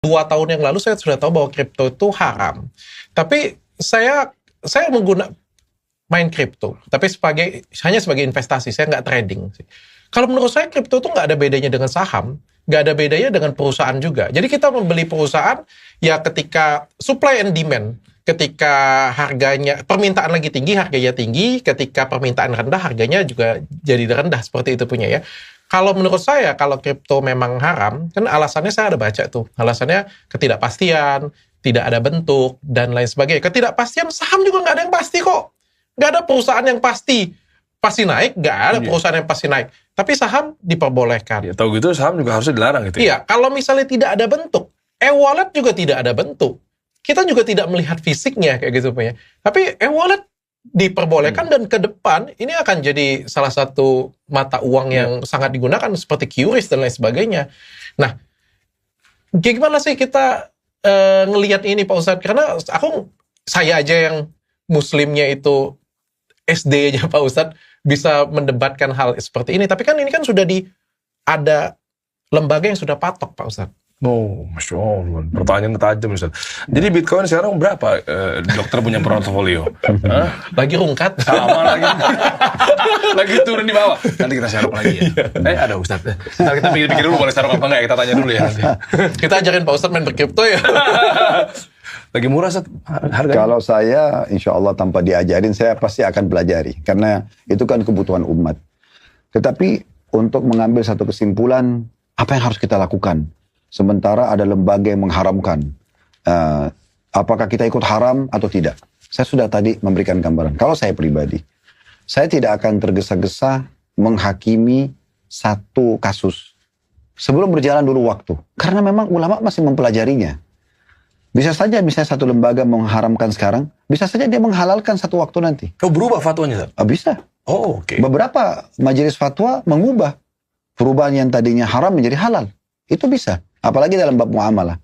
2 tahun yang lalu saya sudah tahu bahwa kripto itu haram. Tapi saya main kripto, tapi hanya sebagai investasi, saya nggak trading. Kalau menurut saya kripto itu nggak ada bedanya dengan saham, nggak ada bedanya dengan perusahaan juga. Jadi kita membeli perusahaan ya ketika supply and demand, ketika harganya permintaan lagi tinggi, harganya tinggi, ketika permintaan rendah, harganya juga jadi rendah, seperti itu punya ya. Kalau menurut saya, kalau kripto memang haram, kan alasannya saya ada baca tuh. Alasannya ketidakpastian, tidak ada bentuk, dan lain sebagainya. Ketidakpastian, saham juga nggak ada yang pasti kok. Nggak ada perusahaan yang pasti naik, nggak ada perusahaan yang pasti naik. Tapi saham diperbolehkan. Ya, tahu gitu saham juga harusnya dilarang gitu. Iya, kalau misalnya tidak ada bentuk, e-wallet juga tidak ada bentuk. Kita juga tidak melihat fisiknya kayak gitu punya. Tapi e-wallet diperbolehkan dan ke depan ini akan jadi salah satu mata uang yang sangat digunakan seperti QRIS dan lain sebagainya. Nah, gimana sih kita ngelihat ini Pak Ustadz? Karena saya aja yang muslimnya itu SD aja Pak Ustadz bisa mendebatkan hal seperti ini. Tapi kan ini kan sudah ada lembaga yang sudah patok Pak Ustadz. Oh, Masya Allah. Pertanyaan tajam, Ustaz. Jadi Bitcoin sekarang berapa dokter punya portofolio? Lagi rungkat. Sama lagi. Lagi turun di bawah. Nanti kita share lagi ya. Ada Ustaz. Ntar kita pikir-pikir dulu boleh share apa enggak ya. Kita tanya dulu ya nanti. Kita ajarin Pak Ustaz main berkripto ya. Lagi murah Ustaz harganya? Kalau saya, insya Allah tanpa diajarin, saya pasti akan pelajari. Karena itu kan kebutuhan umat. Tetapi untuk mengambil satu kesimpulan, apa yang harus kita lakukan? Sementara ada lembaga yang mengharamkan. Apakah kita ikut haram atau tidak? Saya sudah tadi memberikan gambaran. Kalau saya pribadi, saya tidak akan tergesa-gesa menghakimi satu kasus sebelum berjalan dulu waktu. Karena memang ulama masih mempelajarinya. Bisa saja misalnya satu lembaga mengharamkan sekarang, bisa saja dia menghalalkan satu waktu nanti. Oh, berubah fatwanya, Ustaz? Bisa. Oh, oke. Beberapa majelis fatwa mengubah perubahan yang tadinya haram menjadi halal. Itu bisa. Apalagi dalam bab muamalah.